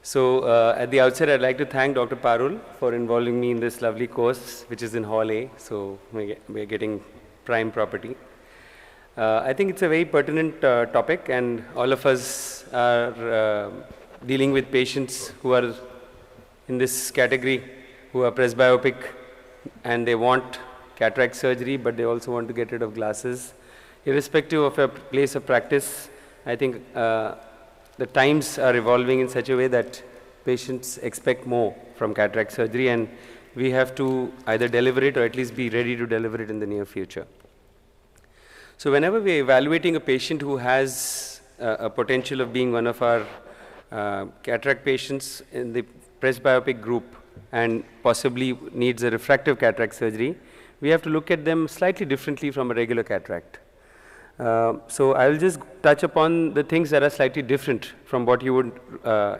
So at the outset, I'd like to thank Dr. Parul for involving me in this lovely course, which is in Hall A, so we're getting prime property. I think it's a very pertinent topic, and all of us are dealing with patients who are in this category, who are presbyopic, and they want cataract surgery, but they also want to get rid of glasses. Irrespective of a place of practice, I think the times are evolving in such a way that patients expect more from cataract surgery, and we have to either deliver it or at least be ready to deliver it in the near future. So whenever we're evaluating a patient who has a potential of being one of our cataract patients in the presbyopic group and possibly needs a refractive cataract surgery, we have to look at them slightly differently from a regular cataract. So I will just touch upon the things that are slightly different from what you would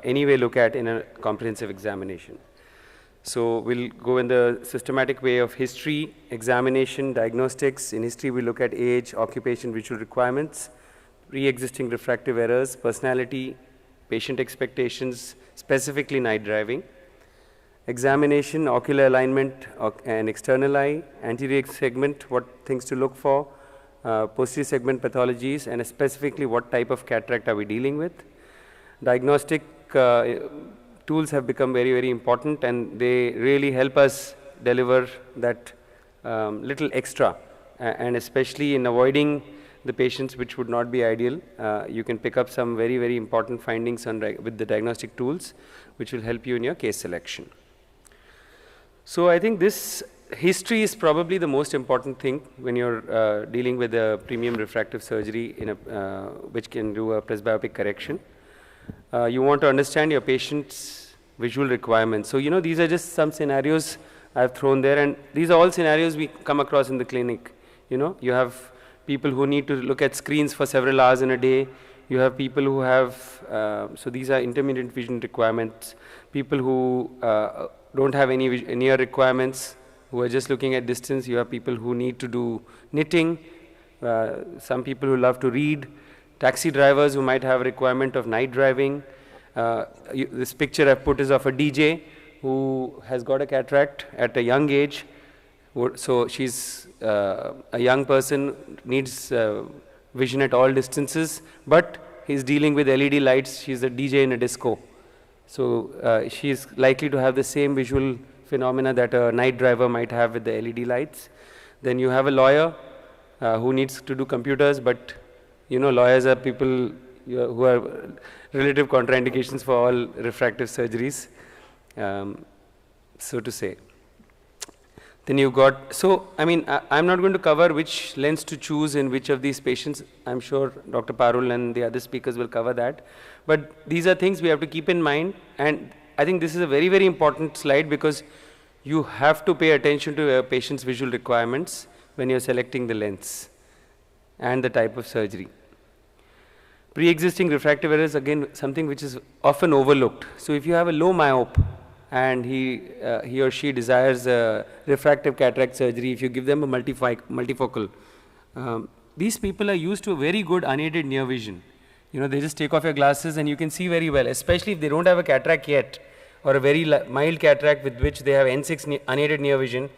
anyway look at in a comprehensive examination. So we'll go in the systematic way of history, examination, diagnostics. In history, we look at age, occupation, visual requirements, pre-existing refractive errors, personality, patient expectations, specifically night driving. Examination, ocular alignment and external eye, anterior segment, what things to look for, posterior segment pathologies, and specifically what type of cataract are we dealing with. Diagnostic tools have become very, very important, and they really help us deliver that little extra, and especially in avoiding the patients which would not be ideal. You can pick up some very, very important findings with the diagnostic tools, which will help you in your case selection. So I think this history is probably the most important thing when you're dealing with a premium refractive surgery in which can do a presbyopic correction. You want to understand your patient's visual requirements. So, you know, these are just some scenarios I've thrown there, and these are all scenarios we come across in the clinic. You know, you have people who need to look at screens for several hours in a day. You have people who have, so these are intermediate vision requirements, people who don't have any near requirements, who are just looking at distance. You have people who need to do knitting, some people who love to read, taxi drivers who might have a requirement of night driving. This picture I've put is of a DJ who has got a cataract at a young age. So she's a young person, needs vision at all distances, but he's dealing with LED lights. She's a DJ in a disco. So she's likely to have the same visual phenomena that a night driver might have with the LED lights. Then you have a lawyer who needs to do computers, but you know, lawyers are people who are relative contraindications for all refractive surgeries, so to say. Then you've got, so I mean, I'm not going to cover which lens to choose in which of these patients. I'm sure Dr. Parul and the other speakers will cover that. But these are things we have to keep in mind, and I think this is a very, very important slide because you have to pay attention to a patient's visual requirements when you're selecting the lens and the type of surgery. Pre-existing refractive errors, again, something which is often overlooked. So if you have a low myope and he or she desires a refractive cataract surgery, if you give them a multifocal, these people are used to a very good unaided near vision. You know, they just take off your glasses and you can see very well, especially if they don't have a cataract yet, or a very mild cataract with which they have N6 unaided near vision.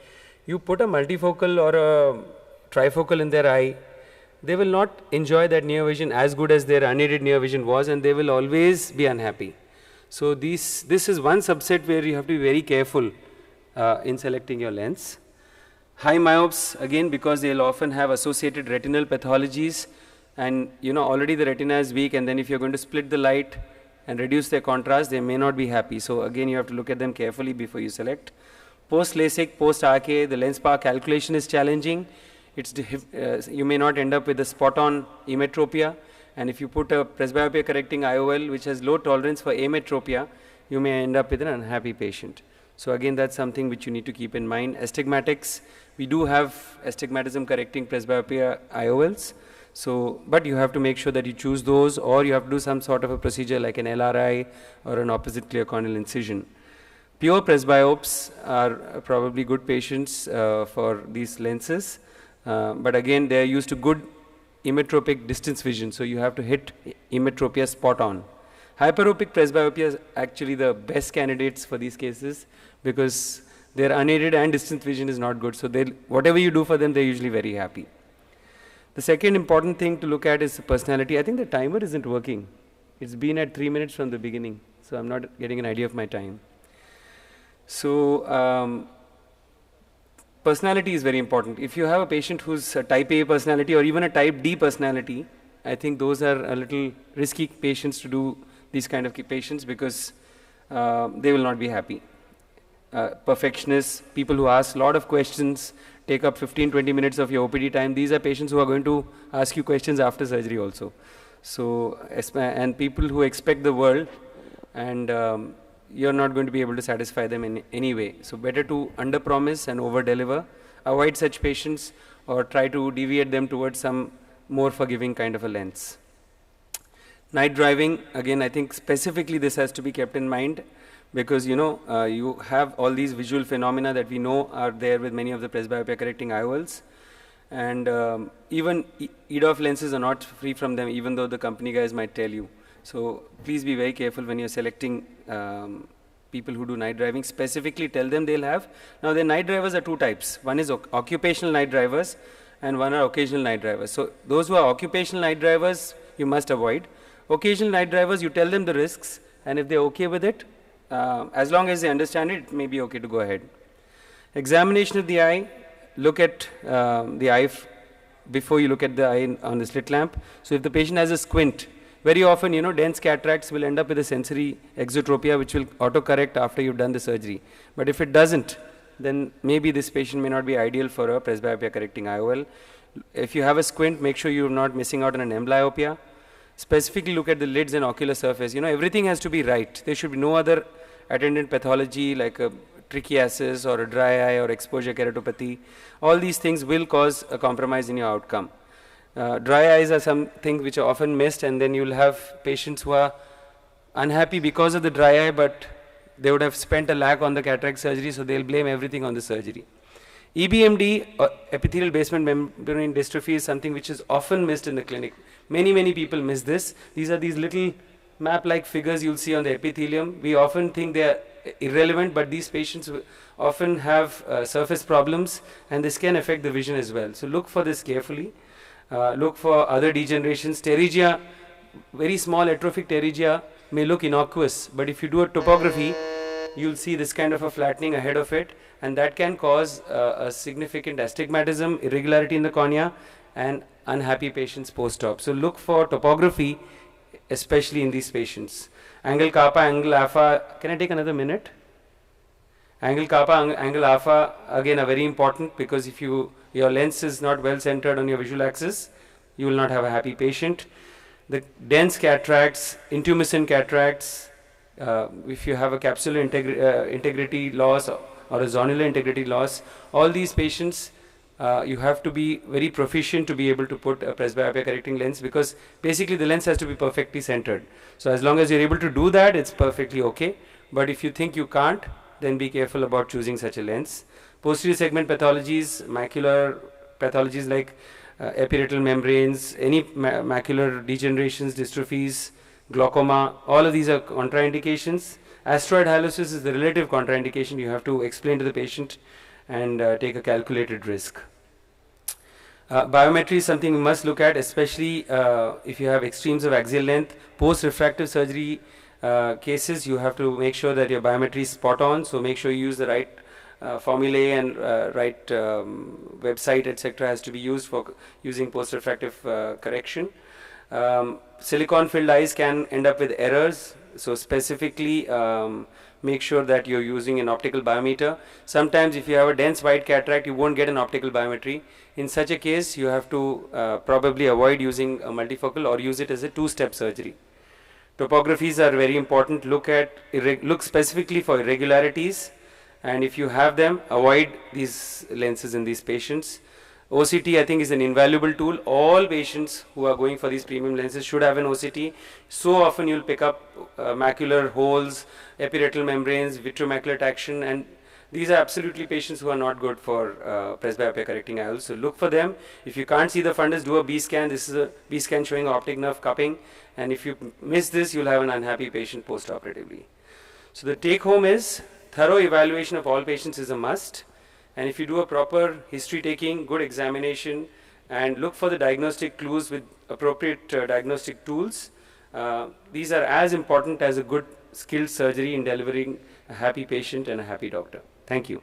You put a multifocal or a trifocal in their eye, they will not enjoy that near vision as good as their unaided near vision was, and they will always be unhappy. So this is one subset where you have to be very careful in selecting your lens. High myopes, again, because they'll often have associated retinal pathologies, and you know, already the retina is weak, and then if you're going to split the light and reduce their contrast, they may not be happy. So again, you have to look at them carefully before you select. Post-LASIK, post-RK, the lens power calculation is challenging. You may not end up with a spot-on emetropia, and if you put a presbyopia correcting IOL which has low tolerance for ametropia, you may end up with an unhappy patient. So again, that's something which you need to keep in mind. Astigmatics, we do have astigmatism correcting presbyopia IOLs. So, but you have to make sure that you choose those, or you have to do some sort of a procedure like an LRI or an opposite clear corneal incision. Pure presbyopes are probably good patients for these lenses, but again, they are used to good emetropic distance vision, so you have to hit emetropia spot on. Hyperopic presbyopia is actually the best candidates for these cases because their unaided and distance vision is not good. So whatever you do for them, they're usually very happy. The second important thing to look at is personality. I think the timer isn't working. It's been at 3 minutes from the beginning, so I'm not getting an idea of my time. So personality is very important. If you have a patient who's a type A personality or even a type D personality, I think those are a little risky patients to do these kind of patients because they will not be happy. Perfectionists, people who ask a lot of questions, take up 15-20 minutes of your OPD time. These are patients who are going to ask you questions after surgery also. So, and people who expect the world and you're not going to be able to satisfy them in any way. So better to under-promise and over-deliver. Avoid such patients or try to deviate them towards some more forgiving kind of a lens. Night driving, again, I think specifically this has to be kept in mind because, you know, you have all these visual phenomena that we know are there with many of the presbyopia correcting IOLs. And even EDOF lenses are not free from them, even though the company guys might tell you. So please be very careful when you're selecting people who do night driving. Specifically tell them they'll have. Now the night drivers are two types. One is occupational night drivers and one are occasional night drivers. So those who are occupational night drivers, you must avoid. Occasional night drivers, you tell them the risks, and if they're okay with it, as long as they understand it, it may be okay to go ahead. Examination of the eye, look at the eye before you look at the eye on the slit lamp. So if the patient has a squint, very often, you know, dense cataracts will end up with a sensory exotropia which will auto-correct after you've done the surgery. But if it doesn't, then maybe this patient may not be ideal for a presbyopia correcting IOL. If you have a squint, make sure you're not missing out on an amblyopia. Specifically look at the lids and ocular surface. You know, everything has to be right. There should be no other attendant pathology like a trichiasis or a dry eye or exposure keratopathy. All these things will cause a compromise in your outcome. Dry eyes are something which are often missed, and then you'll have patients who are unhappy because of the dry eye, but they would have spent a lakh on the cataract surgery, so they'll blame everything on the surgery. EBMD, epithelial basement membrane dystrophy, is something which is often missed in the clinic. Many people miss this. These are these little map-like figures you'll see on the epithelium. We often think they are irrelevant, but these patients often have surface problems, and this can affect the vision as well. So look for this carefully. Look for other degenerations. Pterygia, very small atrophic pterygia may look innocuous, but if you do a topography, you'll see this kind of a flattening ahead of it, and that can cause a significant astigmatism, irregularity in the cornea, and unhappy patients post-op. So look for topography, especially in these patients. Angle kappa, angle alpha, can I take another minute? Angle kappa, angle alpha, again are very important because if your lens is not well centered on your visual axis, you will not have a happy patient. The dense cataracts, intumescent cataracts, if you have a capsular integrity loss or a zonular integrity loss, all these patients, you have to be very proficient to be able to put a presbyopia correcting lens because basically the lens has to be perfectly centered. So as long as you're able to do that, it's perfectly okay. But if you think you can't, then be careful about choosing such a lens. Posterior segment pathologies, macular pathologies like epiretinal membranes, any macular degenerations, dystrophies, glaucoma, all of these are contraindications. Asteroid hyalosis is the relative contraindication. You have to explain to the patient and take a calculated risk. Biometry is something you must look at, especially if you have extremes of axial length. Post-refractive surgery cases, you have to make sure that your biometry is spot on, so make sure you use the right formulae and right website, etc. has to be used for using post-refractive correction. Silicon-filled eyes can end up with errors, so specifically make sure that you're using an optical biometer. Sometimes if you have a dense white cataract, you won't get an optical biometry. In such a case, you have to probably avoid using a multifocal or use it as a two-step surgery. Topographies are very important. Look specifically for irregularities, and if you have them, avoid these lenses in these patients. OCT, I think, is an invaluable tool. All patients who are going for these premium lenses should have an OCT. So often you'll pick up macular holes, epiretinal membranes, vitreomacular traction, and These are absolutely patients who are not good for presbyopia correcting IOLs. So look for them. If you can't see the fundus, do a B scan. This is a B scan showing optic nerve cupping. And if you miss this, you'll have an unhappy patient post-operatively. So the take home is thorough evaluation of all patients is a must. And if you do a proper history taking, good examination, and look for the diagnostic clues with appropriate diagnostic tools, these are as important as a good skilled surgery in delivering a happy patient and a happy doctor. Thank you.